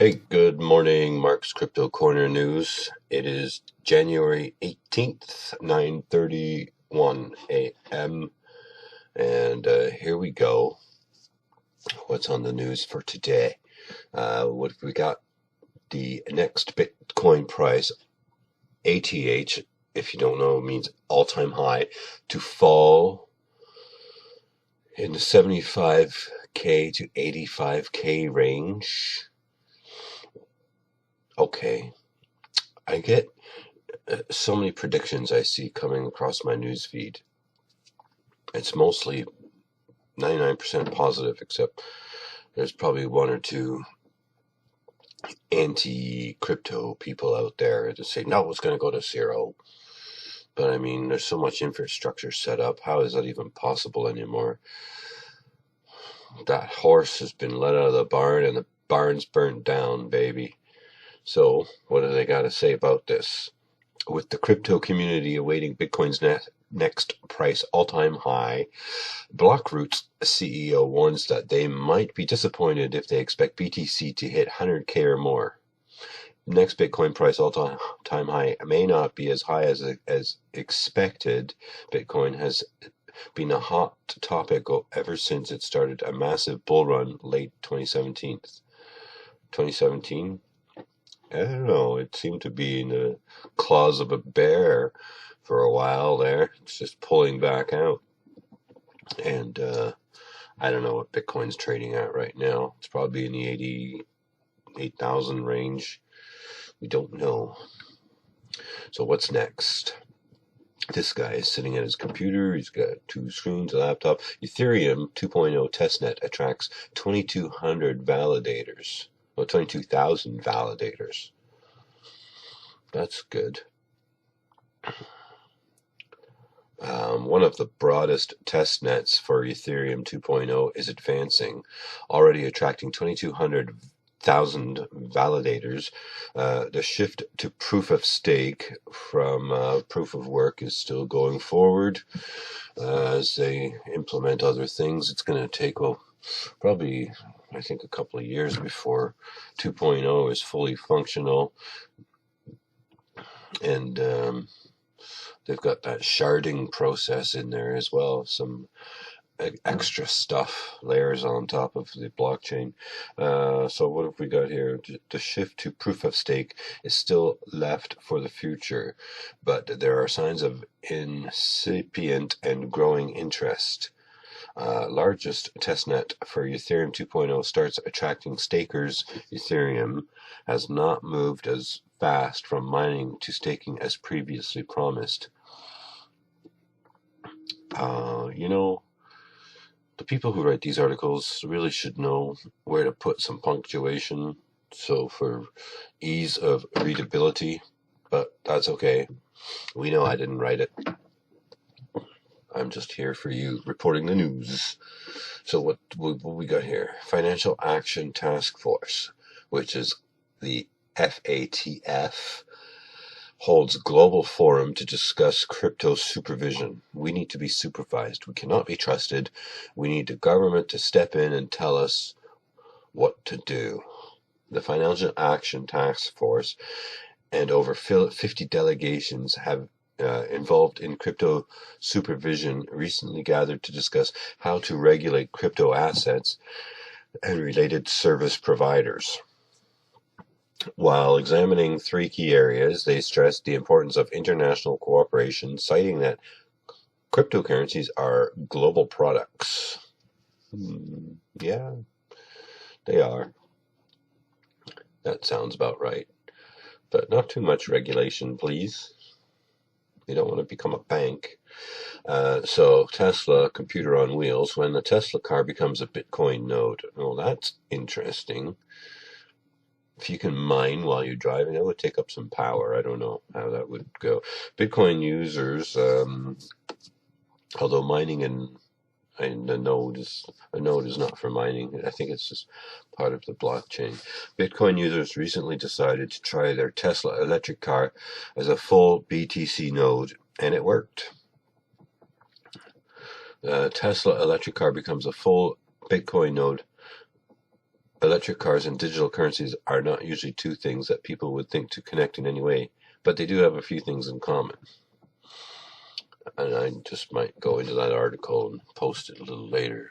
Hey, good morning, Mark's Crypto Corner News. It is January 18th, 9:31 a.m. And here we go. What's on the news for today? What we got? The next Bitcoin price, ATH, if you don't know, means all-time high, to fall in the 75K to 85K range. Okay, I get so many predictions I see coming across my news feed. It's mostly 99% positive, except there's probably one or two anti-crypto people out there that say, no, it's going to go to zero. But I mean, there's so much infrastructure set up. How is that even possible anymore? That horse has been let out of the barn and the barn's burnt down, baby. So what do they got to say about this? With the crypto community awaiting Bitcoin's next price all-time high, Blockroot's CEO warns that they might be disappointed if they expect BTC to hit 100K or more. Next Bitcoin price all-time high may not be as high as expected. Bitcoin has been a hot topic ever since it started a massive bull run late 2017. 2017? I don't know. It seemed to be in the claws of a bear for a while there. It's just pulling back out. And I don't know what Bitcoin's trading at right now. It's probably in the 88,000 range. We don't know. So what's next? This guy is sitting at his computer. He's got two screens, a laptop. Ethereum 2.0 testnet attracts 2,200 validators. Well, 22,000 validators. That's good. One of the broadest testnets for Ethereum 2.0 is advancing, already attracting 2,200,000 validators. The shift to proof of stake from proof of work is still going forward as they implement other things. It's going to take, probably, I think, a couple of years before 2.0 is fully functional. And they've got that sharding process in there as well, some extra stuff, layers on top of the blockchain. So what have we got here? The shift to proof of stake is still left for the future, but there are signs of incipient and growing interest. Largest testnet for Ethereum 2.0 starts attracting stakers. Ethereum has not moved as fast from mining to staking as previously promised. The people who write these articles really should know where to put some punctuation, so for ease of readability, but that's okay. We know I didn't write it. I'm just here for you, reporting the news. So what we got here? Financial Action Task Force, which is the FATF, holds global forum to discuss crypto supervision. We need to be supervised. We cannot be trusted. We need the government to step in and tell us what to do. The Financial Action Task Force and over 50 delegations have involved in crypto supervision recently gathered to discuss how to regulate crypto assets and related service providers. While examining three key areas, they stressed the importance of international cooperation, citing that cryptocurrencies are global products. Yeah, they are. That sounds about right. But not too much regulation, please. You don't want to become a bank. So Tesla, computer on wheels, when the Tesla car becomes a Bitcoin node. Well, that's interesting. If you can mine while you're driving, that would take up some power. I don't know how that would go. Bitcoin users, although mining and a node is not for mining. I think it's just part of the blockchain. Bitcoin users recently decided to try their Tesla electric car as a full BTC node, and it worked. The Tesla electric car becomes a full Bitcoin node Electric cars and digital currencies are not usually two things that people would think to connect in any way, but they do have a few things in common. And I just might go into that article and post it a little later.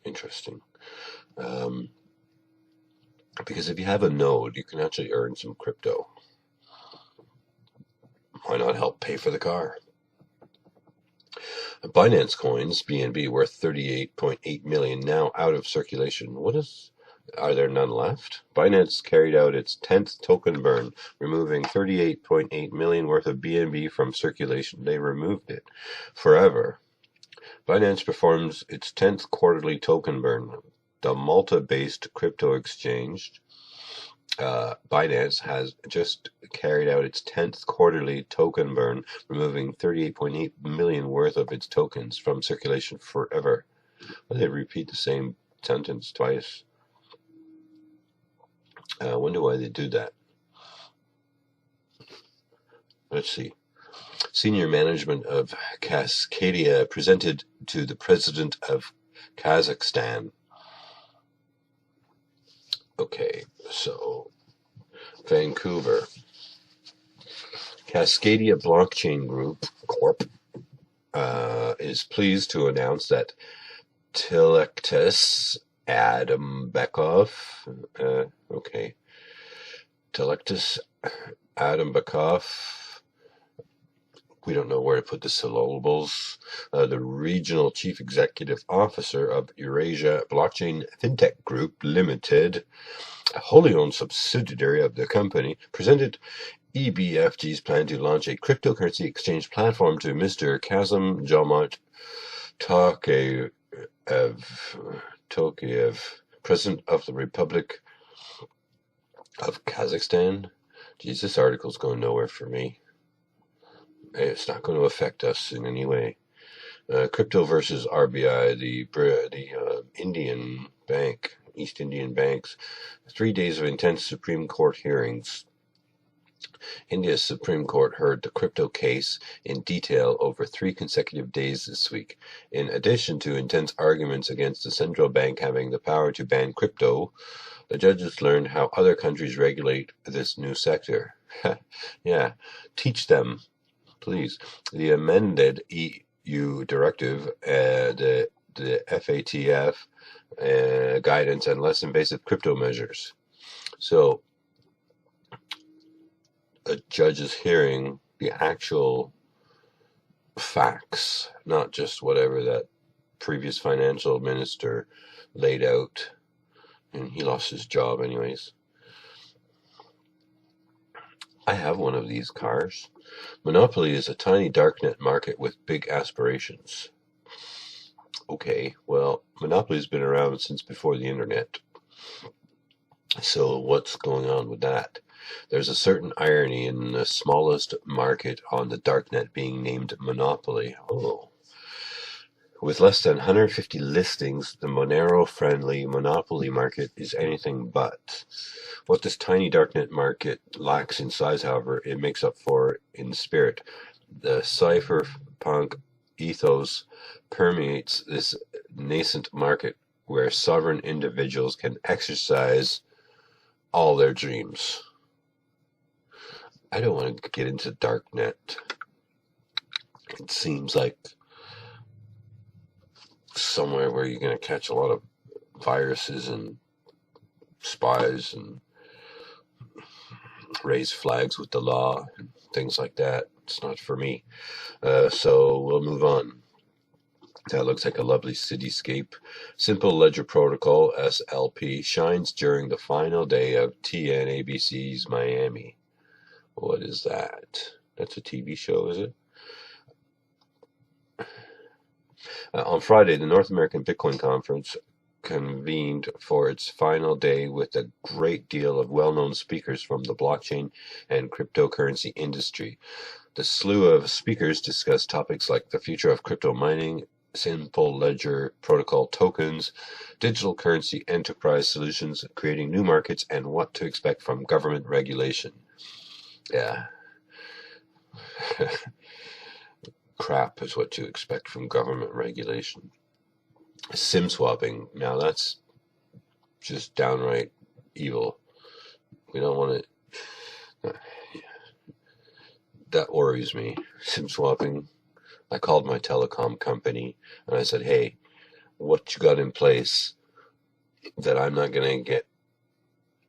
Interesting. Because if you have a node, you can actually earn some crypto. Why not help pay for the car? Binance coins, BNB, worth 38.8 million, now out of circulation. Are there none left? Binance carried out its 10th token burn, removing 38.8 million worth of BNB from circulation. They removed it forever. Binance performs its 10th quarterly token burn. The Malta-based crypto exchange, Binance, has just carried out its 10th quarterly token burn, removing 38.8 million worth of its tokens from circulation forever. Why do they repeat the same sentence twice? I wonder why they do that. Let's see. Senior management of Cascadia presented to the president of Kazakhstan. Okay, so Vancouver. Cascadia Blockchain Group Corp is pleased to announce that Telektis Adambekov, Telektis Adambekov, we don't know where to put the syllables, the regional chief executive officer of Eurasia Blockchain Fintech Group Limited, a wholly owned subsidiary of the company, presented EBFG's plan to launch a cryptocurrency exchange platform to Mr. Kazım Jomart Tokayev, President of the Republic of Kazakhstan. Geez, this article's going nowhere for me. It's not going to affect us in any way. Crypto versus RBI, the Indian bank, East Indian banks. 3 days of intense Supreme Court hearings. India's Supreme Court heard the crypto case in detail over 3 consecutive days this week. In addition to intense arguments against the central bank having the power to ban crypto, the judges learned how other countries regulate this new sector. Yeah, teach them, please. The amended EU directive, the FATF guidance and less invasive crypto measures. So, a judge is hearing the actual facts, not just whatever that previous financial minister laid out, and he lost his job anyways. I have one of these cars. Monopoly is a tiny darknet market with big aspirations. Okay, well, Monopoly's been around since before the internet. So what's going on with that? There's a certain irony in the smallest market on the Darknet being named Monopoly. Oh. With less than 150 listings, the Monero-friendly Monopoly market is anything but. What this tiny Darknet market lacks in size, however, it makes up for in spirit. The cypherpunk ethos permeates this nascent market where sovereign individuals can exercise all their dreams. I don't want to get into Darknet. It seems like somewhere where you're going to catch a lot of viruses and spies and raise flags with the law and things like that. It's not for me. So we'll move on. That looks like a lovely cityscape. Simple Ledger Protocol, SLP, shines during the final day of TNABC's Miami. What is that? That's a TV show, is it? On Friday, the North American Bitcoin Conference convened for its final day with a great deal of well-known speakers from the blockchain and cryptocurrency industry. The slew of speakers discussed topics like the future of crypto mining, Simple Ledger Protocol tokens, digital currency enterprise solutions, creating new markets, and what to expect from government regulation. Yeah. Crap is what you expect from government regulation. SIM swapping. Now that's just downright evil. We don't want to. That worries me. SIM swapping. I called my telecom company and I said, "Hey, what you got in place that I'm not going to get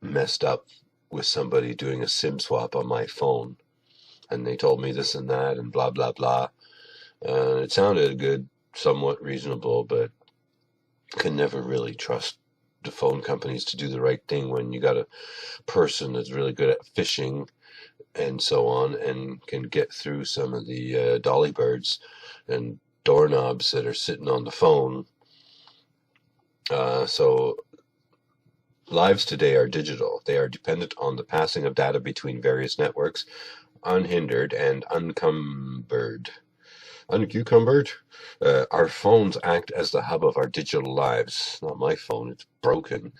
messed up with somebody doing a SIM swap on my phone?" And they told me this and that and blah, blah, blah. It sounded good, somewhat reasonable, but can never really trust the phone companies to do the right thing when you got a person that's really good at phishing and so on and can get through some of the dolly birds and doorknobs that are sitting on the phone. So lives today are digital. They are dependent on the passing of data between various networks, unhindered and uncumbered. Uncucumbered? Our phones act as the hub of our digital lives. Not my phone, it's broken.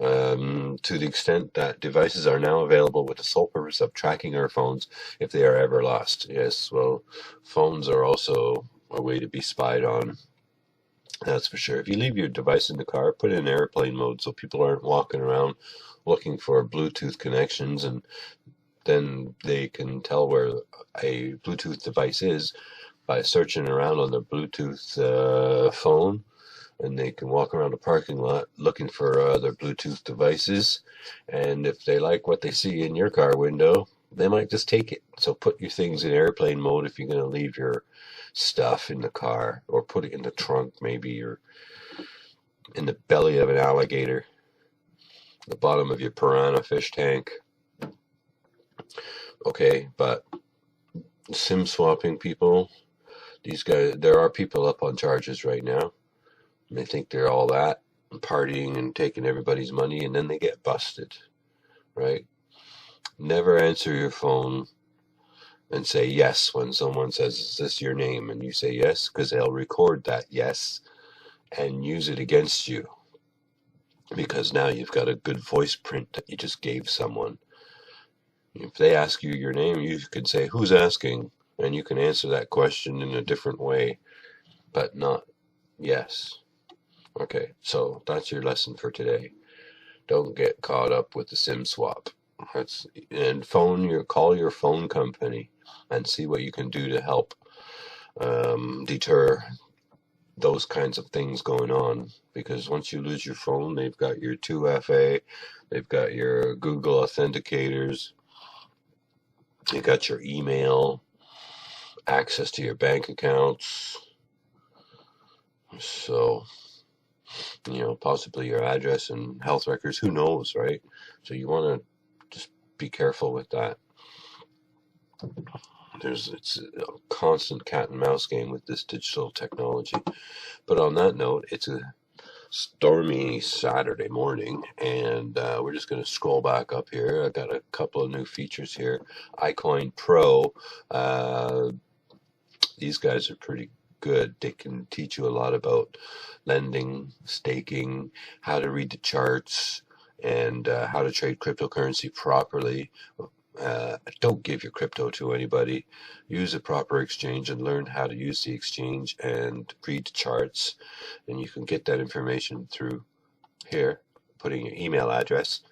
To the extent that devices are now available with the sole purpose of tracking our phones if they are ever lost. Yes, well, phones are also a way to be spied on. That's for sure. If you leave your device in the car, put it in airplane mode so people aren't walking around looking for Bluetooth connections, and then they can tell where a Bluetooth device is by searching around on their Bluetooth phone, and they can walk around the parking lot looking for other Bluetooth devices. And if they like what they see in your car window, they might just take it. So put your things in airplane mode if you're going to leave your stuff in the car, or put it in the trunk maybe, or in the belly of an alligator, the bottom of your piranha fish tank. Okay, but SIM swapping people, these guys, there are people up on charges right now. And they think they're all that, partying and taking everybody's money, and then they get busted, right? Never answer your phone and say yes when someone says, "Is this your name?" And you say yes, because they'll record that yes and use it against you, because now you've got a good voice print that you just gave someone. If they ask you your name, you can say, "Who's asking?" And you can answer that question in a different way, but not yes. Okay, so that's your lesson for today. Don't get caught up with the SIM swap. And call your phone company and see what you can do to help deter those kinds of things going on. Because once you lose your phone, they've got your 2FA, they've got your Google authenticators, they've got your email, access to your bank accounts. So, possibly your address and health records, who knows, right? So you want to just be careful with that. It's a constant cat and mouse game with this digital technology. But on that note, it's a stormy Saturday morning, and we're just going to scroll back up here. I got a couple of new features here. iCoin Pro, these guys are pretty good. They can teach you a lot about lending, staking, how to read the charts, and how to trade cryptocurrency properly. Don't give your crypto to anybody. Use a proper exchange and learn how to use the exchange and read the charts. And you can get that information through here, putting your email address,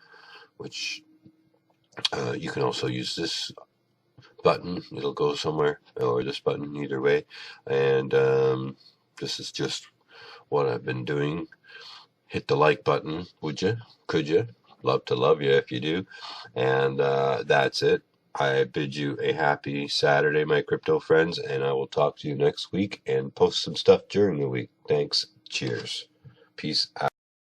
which you can also use this button. It'll go somewhere, or this button, either way. And this is just what I've been doing. Hit the like button, would you? Could you? Love to love you if you do. And that's it. I bid you a happy Saturday, my crypto friends, and I will talk to you next week and post some stuff during the week. Thanks. Cheers. Peace out.